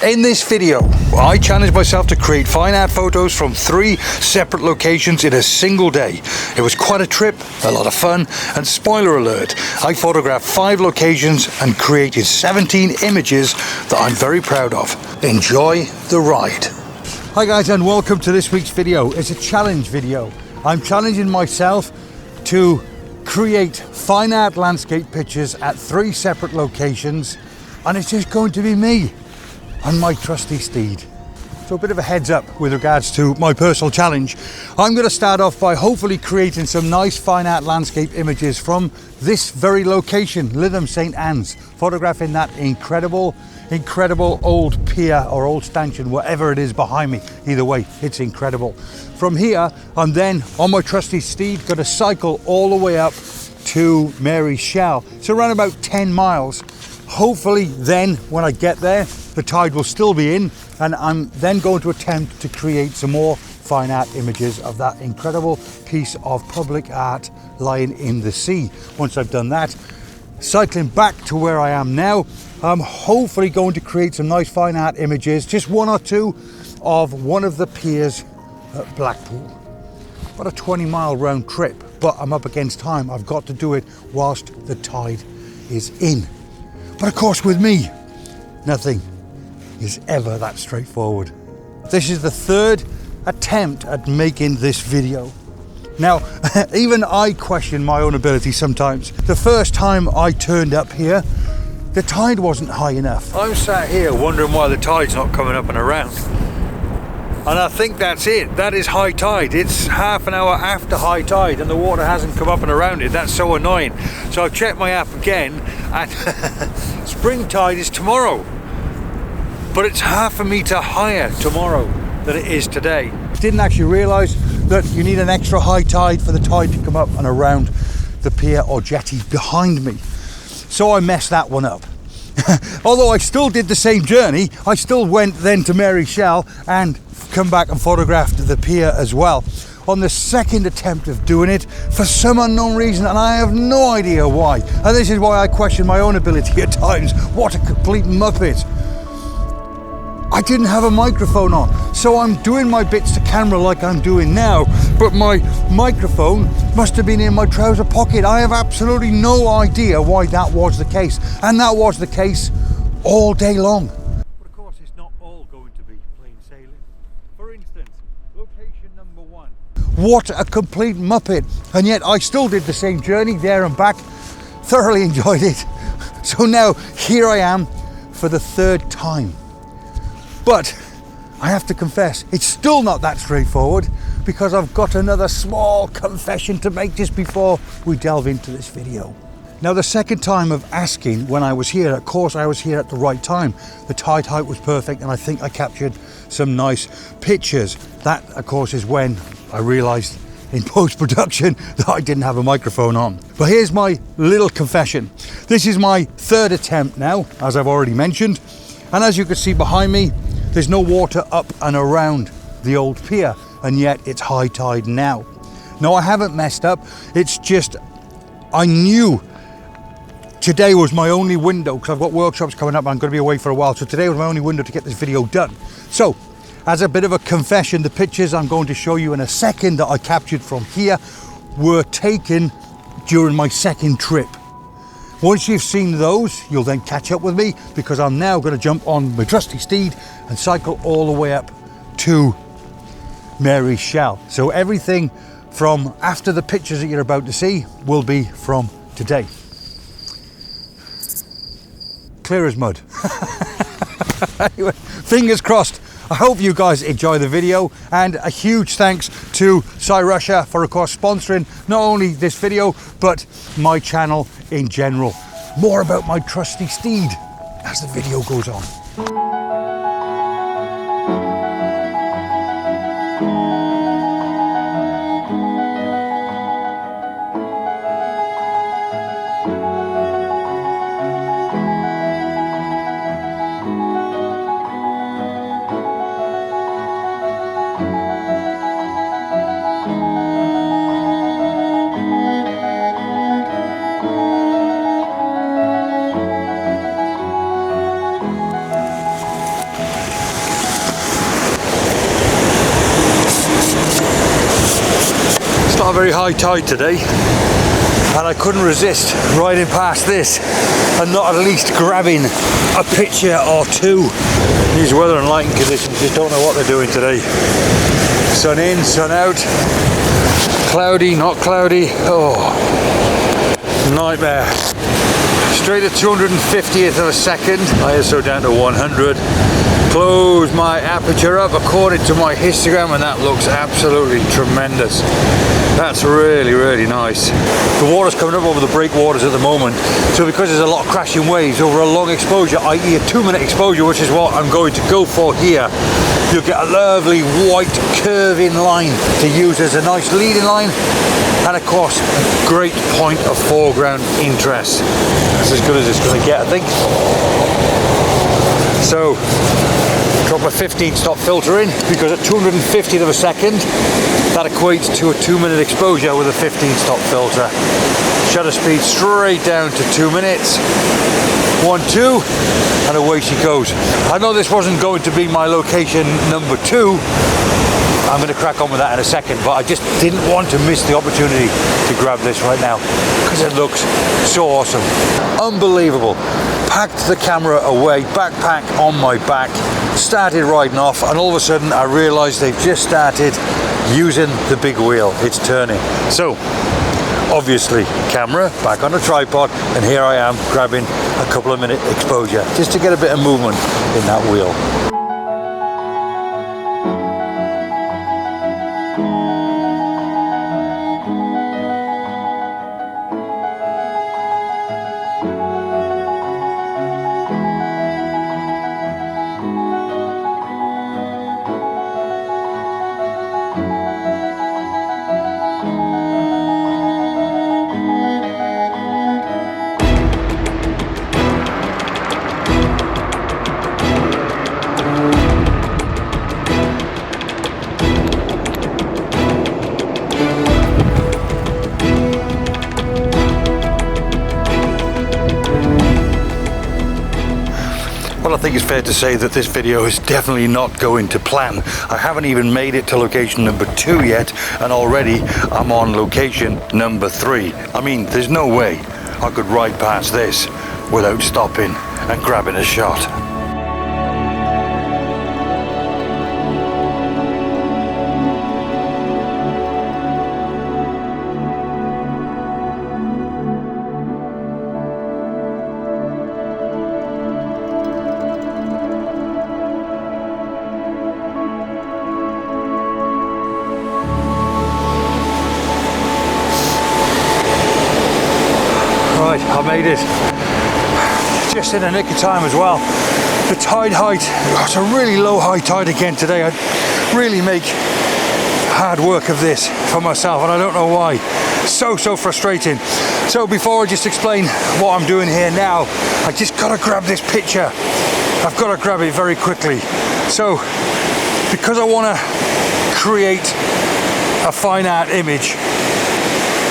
In this video, I challenged myself to create fine art photos from 3 separate locations in a single day. It was quite a trip, a lot of fun, and spoiler alert, I photographed 5 locations and created 17 images that I'm very proud of. Enjoy the ride. Hi guys, and welcome to this week's video. It's a challenge video. I'm challenging myself to create fine art landscape pictures at 3 separate locations, and it's just going to be me and my trusty steed. So a bit of a heads up with regards to my personal challenge. I'm going to start off by hopefully creating some nice fine art landscape images from this very location, Lytham St Anne's, photographing that incredible old pier or old stanchion, whatever it is behind me. Either way, it's incredible. From here, I'm then on my trusty steed going to cycle all the way up to Mary's Shell. It's around about 10 miles. Hopefully then when I get there, the tide will still be in, and I'm then going to attempt to create some more fine art images of that incredible piece of public art lying in the sea. Once I've done that, cycling back to where I am now, I'm hopefully going to create some nice fine art images, just 1 or 2 of one of the piers at Blackpool. About a 20-mile round trip, but I'm up against time. I've got to do it whilst the tide is in. But of course with me, nothing is ever that straightforward. This is the 3rd attempt at making this video. Now, even I question my own ability sometimes. The first time I turned up here, the tide wasn't high enough. I'm sat here wondering why the tide's not coming up and around. And I think that's it. That is high tide. It's half an hour after high tide and the water hasn't come up and around it. That's so annoying. So I've checked my app again and spring tide is tomorrow. But it's half a metre higher tomorrow than it is today. Didn't actually realise that you need an extra high tide for the tide to come up and around the pier or jetty behind me. So I messed that one up. Although I still did the same journey, I still went then to Mary's Shell and come back and photographed the pier as well. On the 2nd attempt of doing it, for some unknown reason, and I have no idea why. And this is why I question my own ability at times. What a complete muppet. I didn't have a microphone on, so I'm doing my bits to camera like I'm doing now, but my microphone must have been in my trouser pocket. I have absolutely no idea why that was the case, and that was the case all day long. But of course it's not all going to be plain sailing. For instance, location number 1. What a complete muppet, and yet I still did the same journey there and back, thoroughly enjoyed it. So now here I am for the 3rd time. But I have to confess, it's still not that straightforward because I've got another small confession to make just before we delve into this video. Now, the 2nd time of asking when I was here, of course I was here at the right time. The tide height was perfect and I think I captured some nice pictures. That, of course, is when I realised in post-production that I didn't have a microphone on. But here's my little confession. This is my 3rd attempt now, as I've already mentioned. And as you can see behind me, there's no water up and around the old pier, and yet it's high tide now. No, I haven't messed up. It's just I knew today was my only window because I've got workshops coming up and I'm going to be away for a while. So today was my only window to get this video done. So as a bit of a confession, the pictures I'm going to show you in a second that I captured from here were taken during my 2nd trip. Once you've seen those, you'll then catch up with me because I'm now going to jump on my trusty steed and cycle all the way up to Mary's Shell. So everything from after the pictures that you're about to see will be from today. Clear as mud. Anyway, fingers crossed. I hope you guys enjoy the video, and a huge thanks to Cyrusher for, of course, sponsoring not only this video but my channel in general. More about my trusty steed as the video goes on. not a very high tide today, and I couldn't resist riding past this and not at least grabbing a picture or two. These weather and lighting conditions just don't know what they're doing today. Sun in, sun out, cloudy, not cloudy. Oh, nightmare. Straight at 250th of a second, ISO down to 100. Close my aperture up according to my histogram, and that looks absolutely tremendous. That's really, really nice. The water's coming up over the breakwaters at the moment, so because there's a lot of crashing waves over a long exposure, i.e. a 2-minute exposure, which is what I'm going to go for here, you'll get a lovely white curving line to use as a nice leading line, and of course a great point of foreground interest. That's as good as it's going to get, I think. So drop a 15 stop filter in, because at 250th of a second that equates to a 2-minute exposure with a 15 stop filter. Shutter speed straight down to 2 minutes. 1, 2, and away she goes. I know this wasn't going to be my location number 2. I'm going to crack on with that in a second, but I just didn't want to miss the opportunity to grab this right now because it looks so awesome. Unbelievable. Packed the camera away, backpack on my back, started riding off, and all of a sudden I realized they've just started using the big wheel. It's turning. So obviously camera back on a tripod, and here I am grabbing a couple of minute exposure just to get a bit of movement in that wheel. Well, I think it's fair to say that this video is definitely not going to plan. I haven't even made it to location number 2 yet, and already I'm on location number 3. I mean, there's no way I could ride past this without stopping and grabbing a shot. Right, I made it. Just in the nick of time as well. The tide height, it's a really low high tide again today. I really make hard work of this for myself, and I don't know why. So frustrating. So before I just explain what I'm doing here now, I just gotta grab this picture. I've got to grab it very quickly. So because I want to create a fine art image,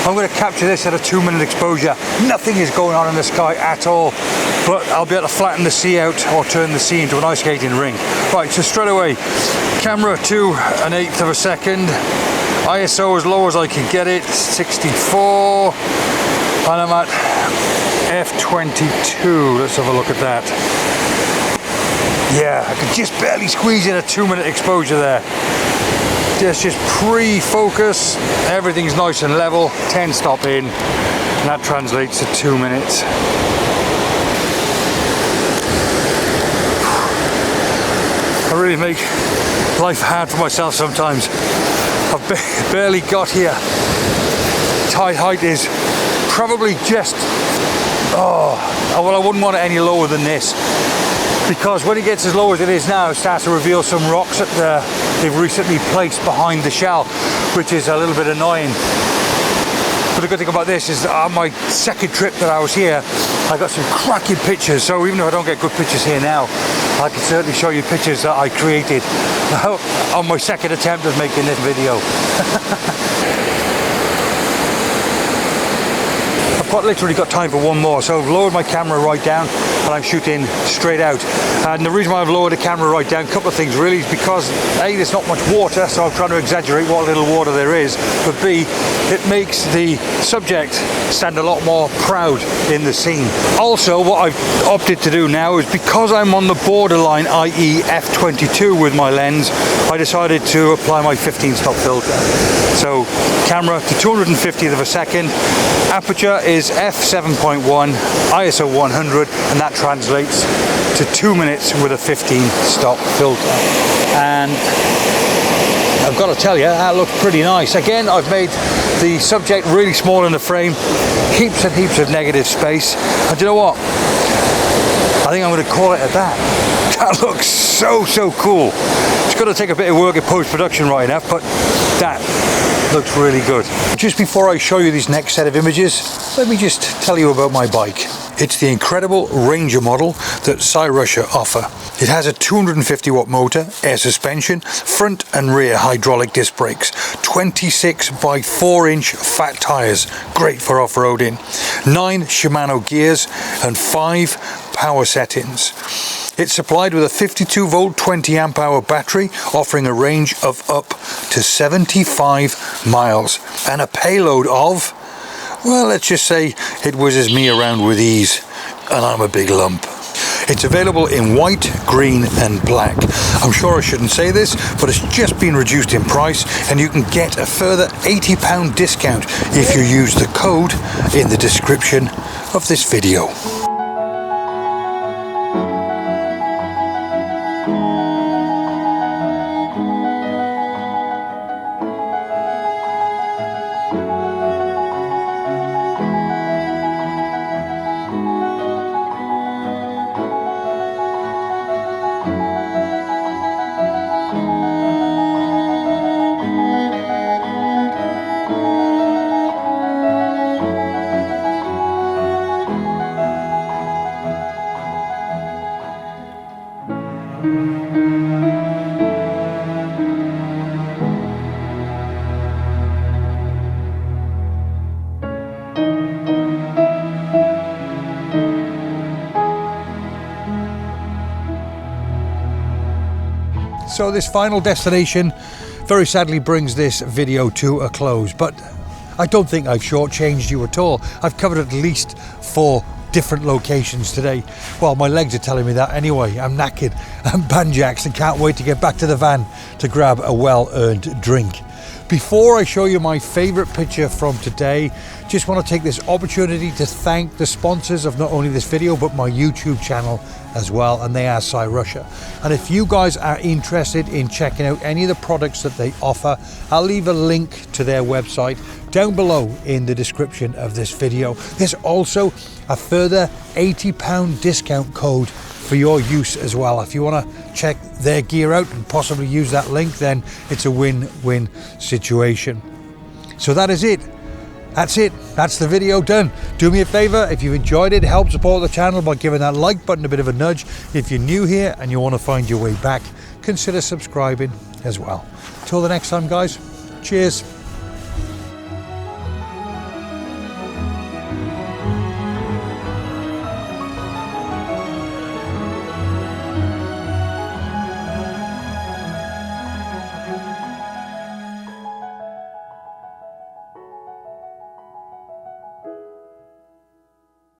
I'm going to capture this at a 2-minute exposure. Nothing is going on in the sky at all, but I'll be able to flatten the sea out or turn the sea into an ice skating ring. Right, so straight away, camera to 1/8 of a second, ISO as low as I can get it, 64, and I'm at f22. Let's have a look at that. Yeah, I could just barely squeeze in a 2-minute exposure there. Just pre-focus, everything's nice and level, 10 stop in, and that translates to 2 minutes. I really make life hard for myself sometimes. I've barely got here. Tide height is probably just, well, I wouldn't want it any lower than this, because when it gets as low as it is now, it starts to reveal some rocks that they've recently placed behind the shell, which is a little bit annoying. But the good thing about this is that on my second trip that I was here, I got some cracking pictures. So even if I don't get good pictures here now, I can certainly show you pictures that I created on my second attempt at making this video. literally got time for one more, so I've lowered my camera right down and I'm shooting straight out. And the reason why I've lowered the camera right down, a couple of things really, is because A, there's not much water, so I'm trying to exaggerate what little water there is, but B, it makes the subject stand a lot more proud in the scene. Also, what I've opted to do now is, because I'm on the borderline, i.e. f22 with my lens, I decided to apply my 15-stop filter. So camera to 250th of a second, aperture is f7.1, ISO 100, and that translates to 2 minutes with a 15-stop filter. And I've got to tell you, that looks pretty nice. Again, I've made the subject really small in the frame, heaps and heaps of negative space, and you know what? I think I'm going to call it at that. That looks so cool. It's going to take a bit of work at post-production right enough, but that looks really good. Just before I show you this next set of images, let me just tell you about my bike. It's the incredible Ranger model that Cyrusher offer. It has a 250 watt motor, air suspension, front and rear hydraulic disc brakes, 26 by 4 inch fat tyres, great for off-roading, 9 Shimano gears and 5 power settings. It's supplied with a 52 volt 20 amp hour battery, offering a range of up to 75 miles and a payload of, well, let's just say it whizzes me around with ease, and I'm a big lump. It's available in white, green and black. I'm sure I shouldn't say this, but it's just been reduced in price, and you can get a further £80 discount if you use the code in the description of this video. So this final destination very sadly brings this video to a close, but I don't think I've shortchanged you at all. I've covered at least 4 different locations today. Well, my legs are telling me that anyway. I'm knackered, I'm banjaxed and can't wait to get back to the van to grab a well-earned drink. Before I show you my favourite picture from today, just want to take this opportunity to thank the sponsors of not only this video but my YouTube channel as well, and they are Cyrusher. And if you guys are interested in checking out any of the products that they offer, I'll leave a link to their website down below in the description of this video. There's also a further £80 discount code for your use as well. If you want to check their gear out and possibly use that link, then it's a win-win situation. So that is it. That's it. That's the video done. Do me a favor, if you've enjoyed it, help support the channel by giving that like button a bit of a nudge. If you're new here and you want to find your way back, consider subscribing as well. Till the next time, guys. Cheers.